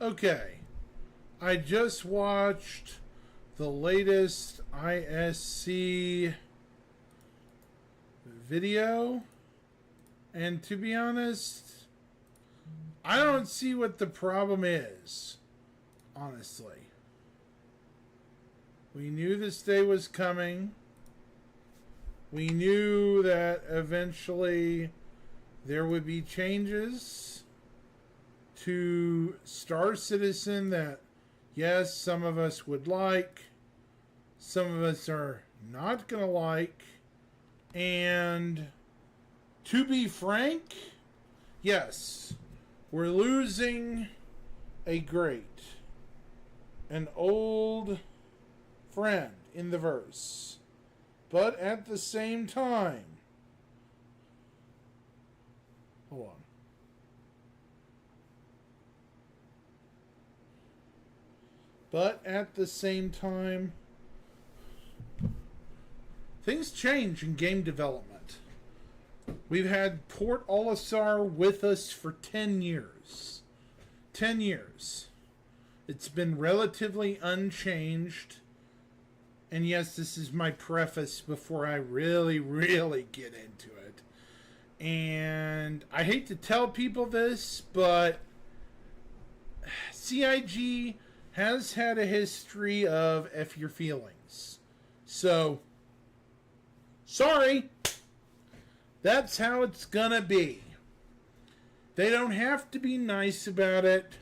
Okay. I just watched the latest ISC video, and to be honest, I don't see what the problem is, honestly. We knew this day was coming. We knew that eventually there would be changes to Star Citizen that, yes, some of us would like, some of us are not going to like. And to be frank, yes, we're losing a great, an old friend in the verse. But at the same time, hold on. But at the same time, things change in game development. We've had Port Olisar with us for 10 years. 10 years. It's been relatively unchanged. And yes, this is my preface before I really get into it. And I hate to tell people this, but CIG has had a history of F your feelings. So, sorry. That's how it's gonna be. They don't have to be nice about it.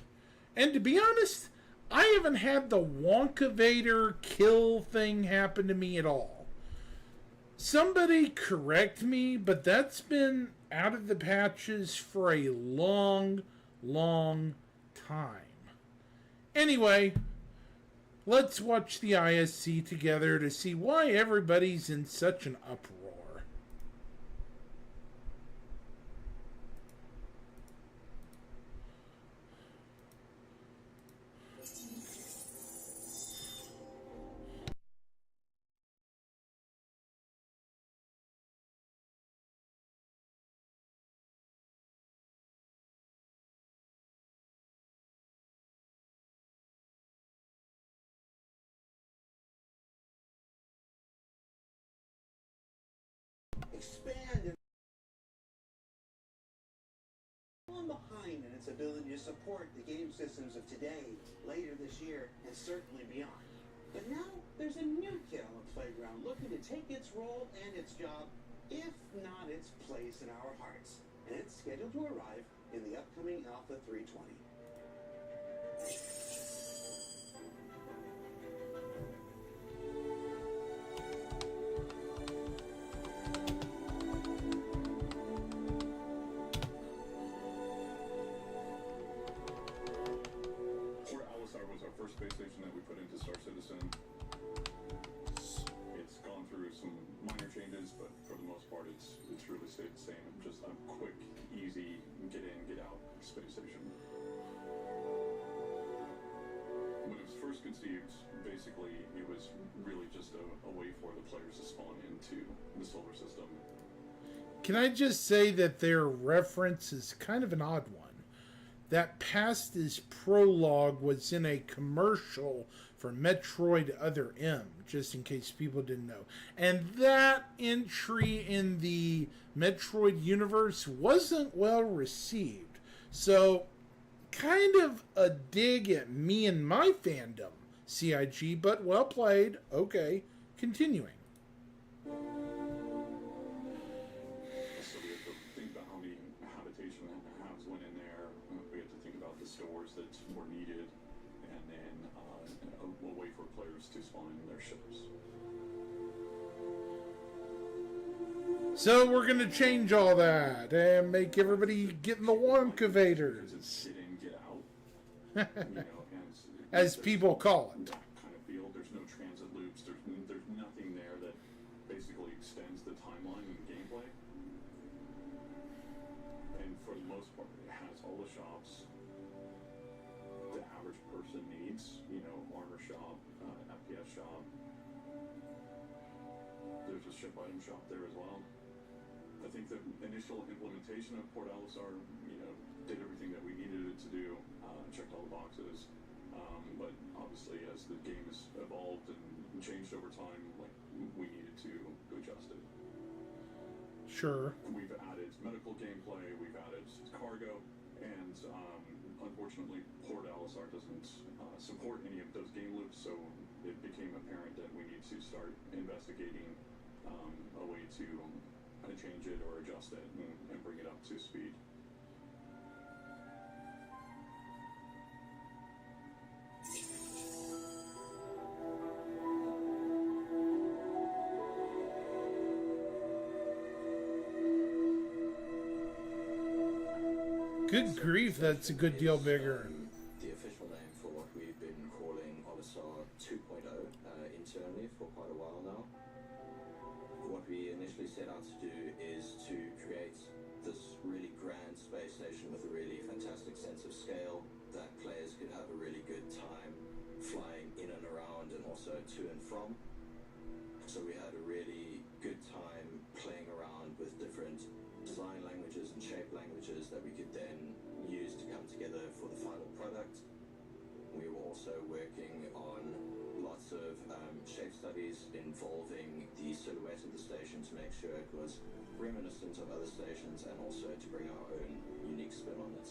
And to be honest, I haven't had the Wonkavator kill thing happen to me at all. Somebody correct me, but that's been out of the patches for a long time. Anyway, let's watch the ISC together to see why everybody's in such an uproar. Expand and behind in its ability to support the game systems of today, later this year, and certainly beyond. But now there's a new kid on the playground looking to take its role and its job, if not its place in our hearts. And it's scheduled to arrive in the upcoming Alpha 320. First space station that we put into Star Citizen. It's gone through some minor changes, but for the most part, it's really stayed the same. Just a quick, easy, get in, get out space station. When it was first conceived, basically, it was really just a way for the players to spawn into the solar system. Can I just say that their reference is kind of an odd one? That past his prologue was in a commercial for Metroid Other M, just in case people didn't know. And that entry in the Metroid universe wasn't well received. So, kind of a dig at me and my fandom, CIG, but well played. Okay, continuing. Stores that were needed, and then a way for players to spawn in their ships. So we're going to change all that and make everybody get in the Wonkavator's. Get in, get out. You know, as people call it. Kind of feel there's no transit loops. There's nothing there that basically extends the timeline and gameplay. And for the most part, it has all the shops the average person needs, you know, armor shop, FPS shop. There's a ship item shop there as well. I think think the initial implementation of Port Alisar, did everything that we needed it to do, checked all the boxes. But obviously, as the game has evolved and changed over time, like we needed to adjust it. Sure. We've added medical gameplay, we've added cargo, and unfortunately, Port Alisar doesn't support any of those game loops, so it became apparent that we need to start investigating a way to change it or adjust it and bring it up to speed. Good grief, that's a good deal bigger. The official name for what we've been calling Odyssey 2.0 internally for quite a while now. What we initially set out to do is to create this really grand space station with a really fantastic sense of scale that players could have a really good time flying in and around and also to and from. So we had a really good time playing around with different design languages and shape languages that we could then use to come together for the final product. We were also working on lots of shape studies involving the silhouette of the station to make sure it was reminiscent of other stations and also to bring our own unique spin on it.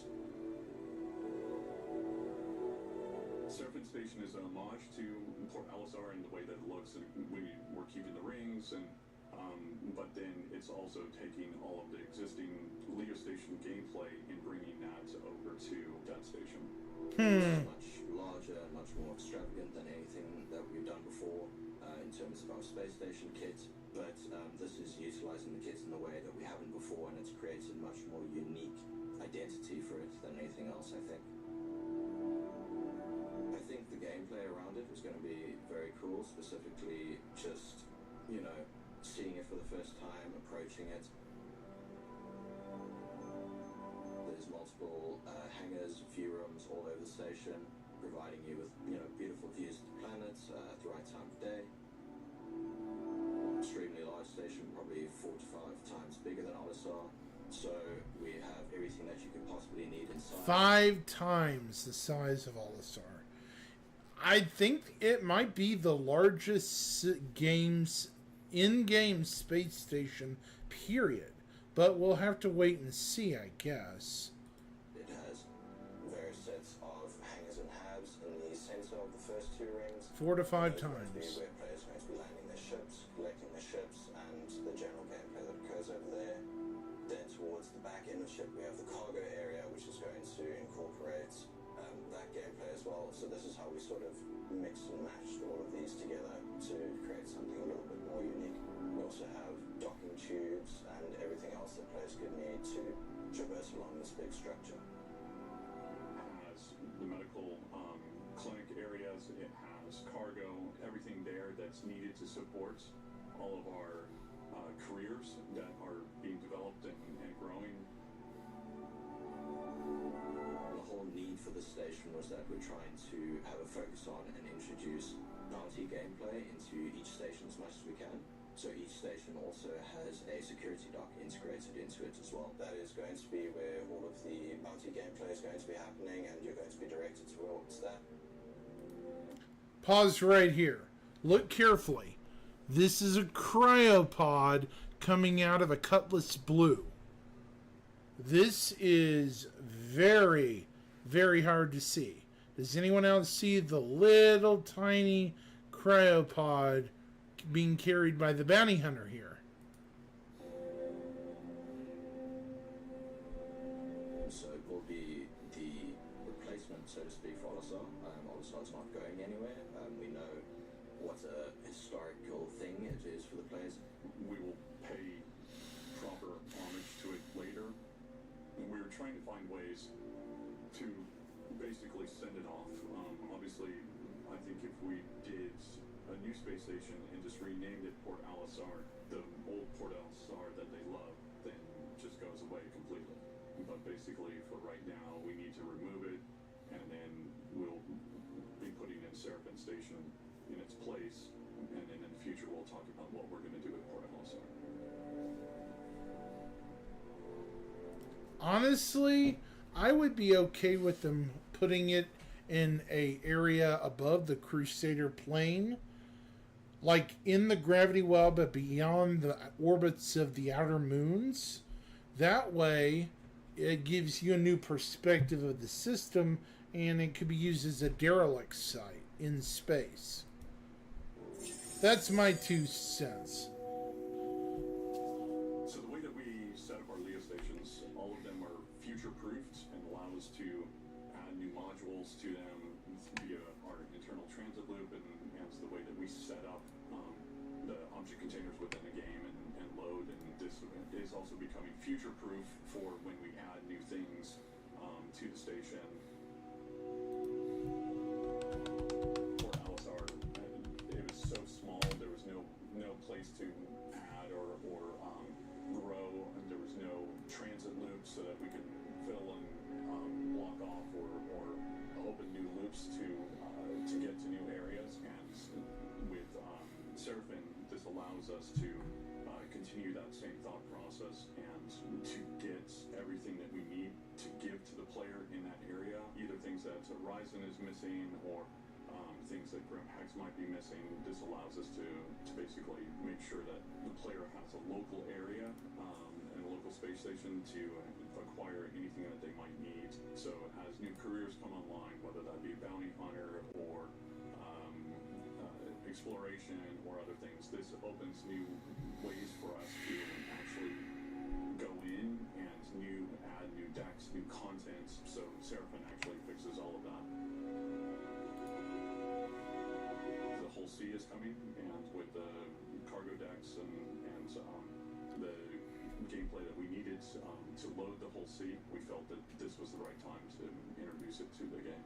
Serpent Station is an homage to Port Alisar in the way that it looks, and we're keeping the rings, and but then it's also taking all of the existing Leo Station gameplay and bringing that over to that station. It's much larger and much more extravagant than anything that we've done before in terms of our space station kit, but this is utilizing the kit in a way that we haven't before, and it's created much more unique identity for it than anything else, I think. I think the gameplay around it was going to be very cool, specifically just, seeing it for the first time, approaching it. There's multiple hangars, view rooms all over the station, providing you with, beautiful views of the planet at the right time of day. Extremely large station, probably 4 to 5 times bigger than Odyssey. So we have everything that you could possibly need inside. 5 times the size of Olisar. I think it might be the largest in-game space station, period. But we'll have to wait and see, I guess. It has various sets of hangars and halves in the center of the first 2 rings. 4 to 5 Those are going to times. be where players are going to be landing their ships, collecting their ships, and the general gameplay that occurs over there. Then towards the back end of the ship, we have the cargo area, which is going to incorporate that gameplay as well. So this is how we sort of mixed and matched all of these together to create something a little bit more unique. We also have docking tubes and everything else that players could need to traverse along this big structure. It has the medical clinic areas, it has cargo, everything there that's needed to support all of our careers that are being developed and growing. The whole need for the station was that we're trying to have a focus on and introduce bounty gameplay into each station as much as we can. So each station also has a security dock integrated into it as well. That is going to be where all of the bounty gameplay is going to be happening, and you're going to be directed towards that. Pause right here. Look carefully. This is a cryopod coming out of a Cutlass Blue. This is very, very hard to see. Does anyone else see the little tiny cryopod being carried by the bounty hunter here? So it will be the replacement, so to speak, for Odyssey. Odyssey's not going anywhere. We know what a historical thing it is for the players. We will pay proper homage to it later. And we were trying to find ways to basically send it off. Obviously, I think if we did a new space station and just renamed it Port Alisar, the old Port Alisar that they love then just goes away completely. But basically, for right now, we need to remove it, and then we'll be putting in Serpent Station in its place, and then in the future we'll talk about what we're going to do with Port Alisar. Honestly, I would be okay with them putting it in a area above the Crusader plane, like in the gravity well, but beyond the orbits of the outer moons. That way, it gives you a new perspective of the system, and it could be used as a derelict site in space. That's my 2 cents. So the way that we set up our LEO stations, all of them are future-proofed and allow us to add new modules to them via our internal transit loop, and the way that we set up the object containers within the game and load. And this is also becoming future-proof for when we add new things to the station. For LSR, it was so small, there was no place to add or grow, and there was no transit loops so that we could fill and block off or open new loops to get to new areas. And with Seraphim, this allows us to continue that same thought process and to get everything that we need to give to the player in that area, either things that Horizon is missing or things that Grimhex might be missing. This allows us to basically make sure that the player has a local area and a local space station to acquire anything that they might need. So as new careers come online, whether that be bounty hunter or exploration or other things, this opens new ways for us to actually go in and add new decks, new content. So Seraphim actually fixes all of that. The whole sea is coming, and with the cargo decks and the gameplay that we needed to load the whole sea, we felt that this was the right time to introduce it to the game.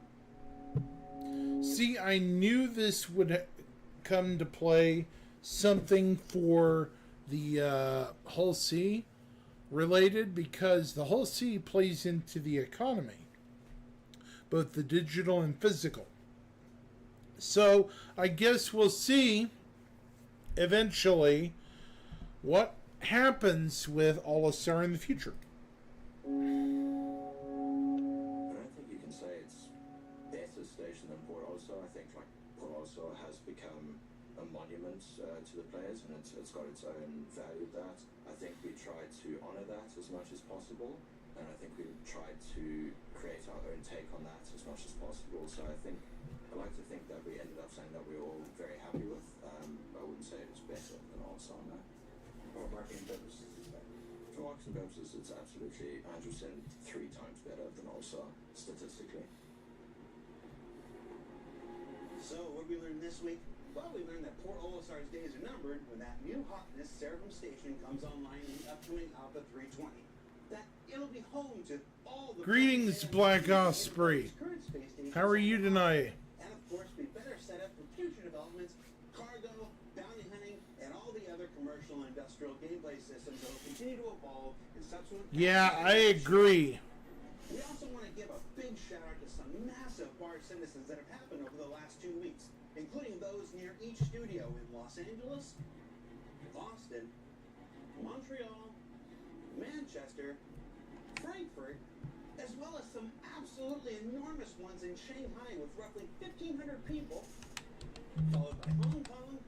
See, I knew this would come to play, something for the Hull C related, because the Hull C plays into the economy, both the digital and physical. So I guess we'll see eventually what happens with Olisar in the future. I don't think you can say it's better station than Port Olisar. I think like Port Olisar has become a monument to the players, and it's got its own value. That I think we tried to honor that as much as possible, and I think we tried to create our own take on that as much as possible. So I like to think that we ended up saying that we were all very happy with. I wouldn't say it was better than Olisar, no. For marketing purposes, it's better. For marketing purposes, it's absolutely 100% 3 times better than Olisar, statistically. So, what did we learn this week? Well, we learned that Port Olisar's days are numbered when that new hotness Seraphim Station comes online in the upcoming Alpha 320. That it'll be home to all the... Greetings, Black Osprey. How are you tonight? And of course, be better set up for future developments, cargo, bounty hunting, and all the other commercial and industrial gameplay systems that will continue to evolve in subsequent... Yeah, I agree. We also want to give a big shout out to some massive bar citizens that have happened over the last 2 weeks, including those near each studio in Los Angeles, Boston, Montreal, Manchester, Frankfurt, as well as some absolutely enormous ones in Shanghai with roughly 1,500 people, followed by Hong Kong,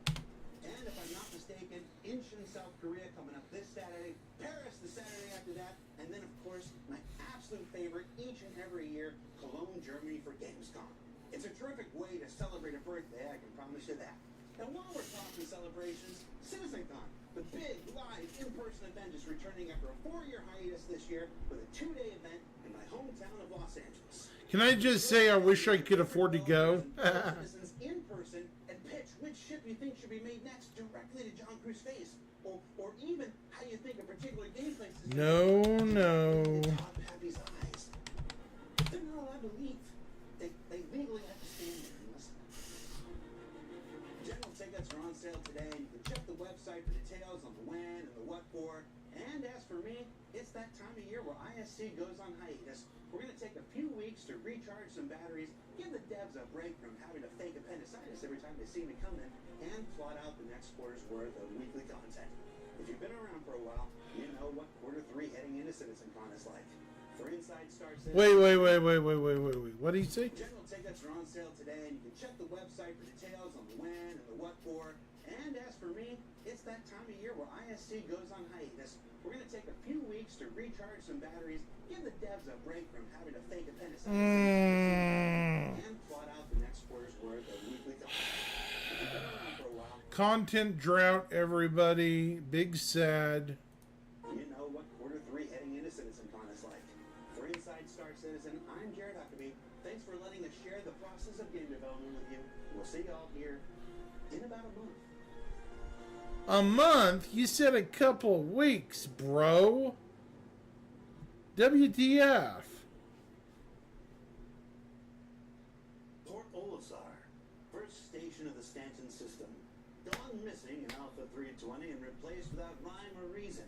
and if I'm not mistaken, Incheon, South Korea coming up this Saturday, Paris the Saturday after that, and then of course, my absolute favorite each and every year, Cologne, Germany for Gamescom. It's a terrific way to celebrate a birthday, I can promise you that. Now while we're talking celebrations, CitizenCon, the big, live, in-person event is returning after a 4-year hiatus this year with a 2-day event in my hometown of Los Angeles. Can I just say I wish I could afford to go? Citizens in person and pitch which ship you think should be made next directly to John Cruz's face, or even how you think a particular gameplay system... No. Happy's eyes. They're not allowed to leave. They legally have to stand there and listen. General tickets are on sale today, and you can check the website for details on the when and the what for. And as for me, it's that time of year where ISC goes on hiatus. We're going to take a few weeks to recharge some batteries, give the devs a break from having to fake appendicitis every time they see me coming, and plot out the next quarter's worth of weekly content. If you've been around for a while, you know what Quarter 3 heading into CitizenCon is like. For Inside Star Citizen. Wait. What do you say? General tickets are on sale today, and you can check the website for details on the when and the what for. And as for me, it's that time of year where ISC goes on hiatus. We're going to take a few weeks to recharge some batteries, give the devs a break from having to fake appendicitis, and plot out the next quarter's worth of weekly content. If you've been around for a while, Content drought, everybody. Big sad. you know what quarter 3 heading into CitizenCon is like. For Inside Star Citizen, I'm Jared Huckabee. Thanks for letting us share the process of game development with you. We'll see y'all here in about a month. A month? You said a couple weeks, bro. WTF? Port Olisar, first station of the Stanton system. Gone missing in Alpha 320 and replaced without rhyme or reason.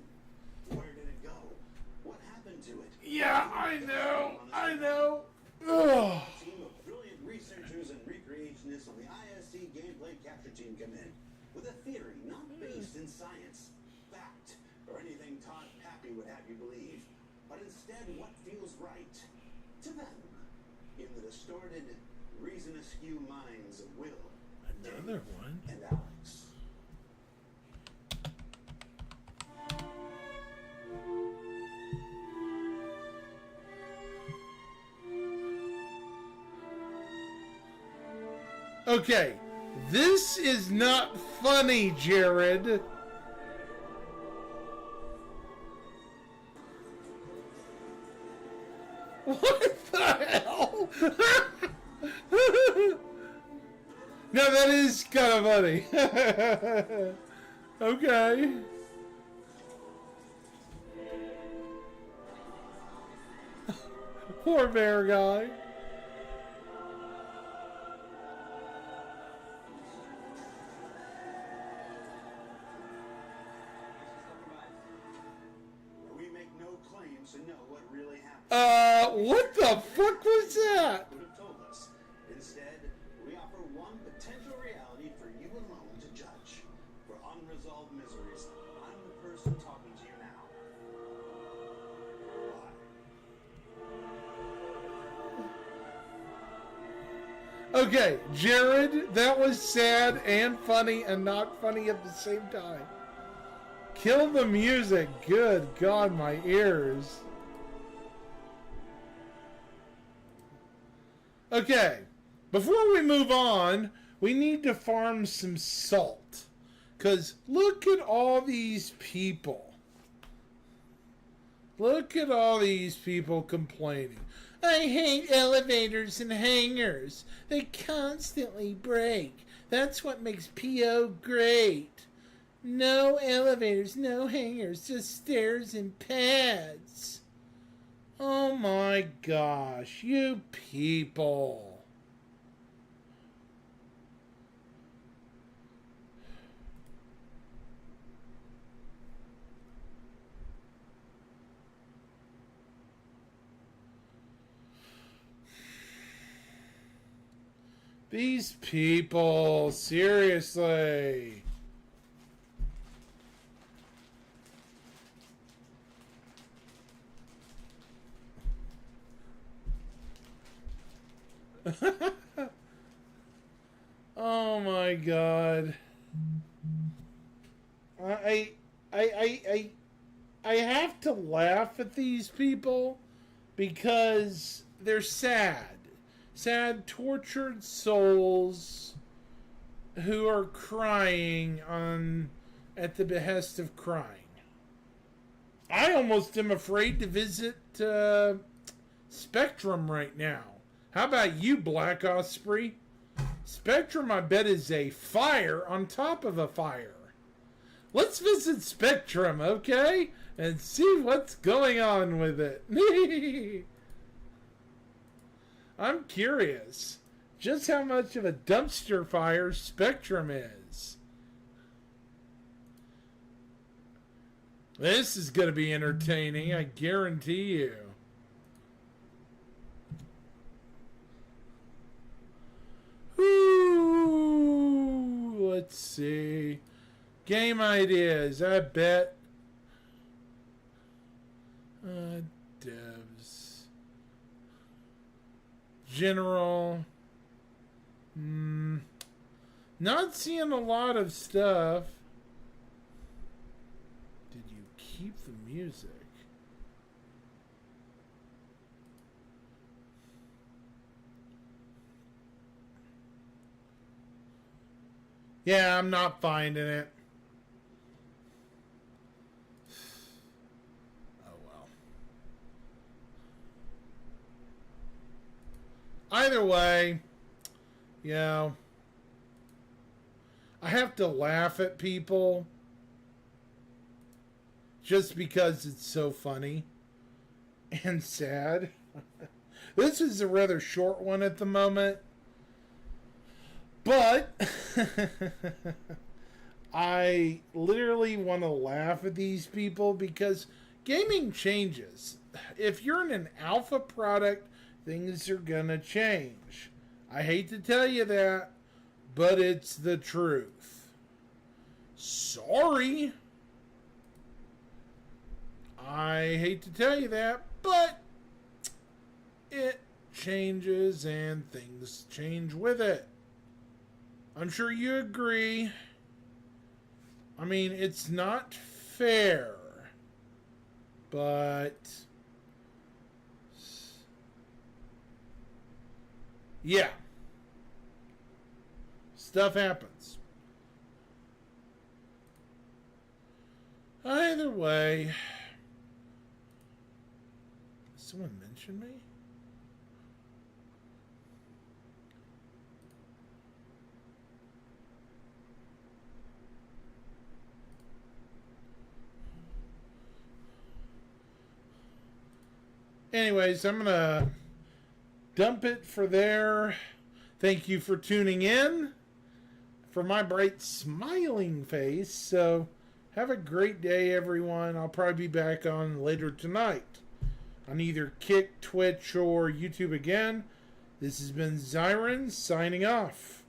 Where did it go? What happened to it? Yeah, I know. Ugh. A team of brilliant researchers and recreationists on the ISC gameplay capture team come in with a theory not based in science, fact, or anything Todd Pappy would have you believe, but instead what feels right to them in the distorted, reason-askew minds of Will, Another one. and Alex. Okay, this is not funny, Jared. What the hell? No, that is kind of funny. Okay. Poor bear guy. We make no claims to know what really happened. What the fuck was that? Would have told us. Instead, we offer one potential reality for you alone to judge. For unresolved miseries, I'm the person talking to you now. Why? Okay, Jared, that was sad and funny and not funny at the same time. Kill the music. Good God, my ears. Okay, before we move on, we need to farm some salt. Because look at all these people. Look at all these people complaining. I hate elevators and hangars. They constantly break. That's what makes PO great. No elevators, no hangars, just stairs and pads. Oh my gosh, you people. These people, seriously. Oh my God. I have to laugh at these people because they're sad. Sad, tortured souls who are crying at the behest of crying. I almost am afraid to visit Spectrum right now. How about you, Black Osprey? Spectrum, I bet, is a fire on top of a fire. Let's visit Spectrum, okay? And see what's going on with it. I'm curious just how much of a dumpster fire Spectrum is. This is going to be entertaining, I guarantee you. Ooh, let's see. Game ideas, I bet. devs. General. Not seeing a lot of stuff. Did you keep the music? Yeah, I'm not finding it. Oh well. Either way, you know, I have to laugh at people just because it's so funny and sad. This is a rather short one at the moment. But I literally want to laugh at these people because gaming changes. If you're in an alpha product, things are going to change. I hate to tell you that, but it's the truth. Sorry. I hate to tell you that, but it changes and things change with it. I'm sure you agree. I mean, it's not fair, but yeah, stuff happens. Either way, someone mentioned me? Anyways, I'm going to dump it for there. Thank you for tuning in. For my bright smiling face. So, have a great day, everyone. I'll probably be back on later tonight on either Kick, Twitch, or YouTube again. This has been Zyron signing off.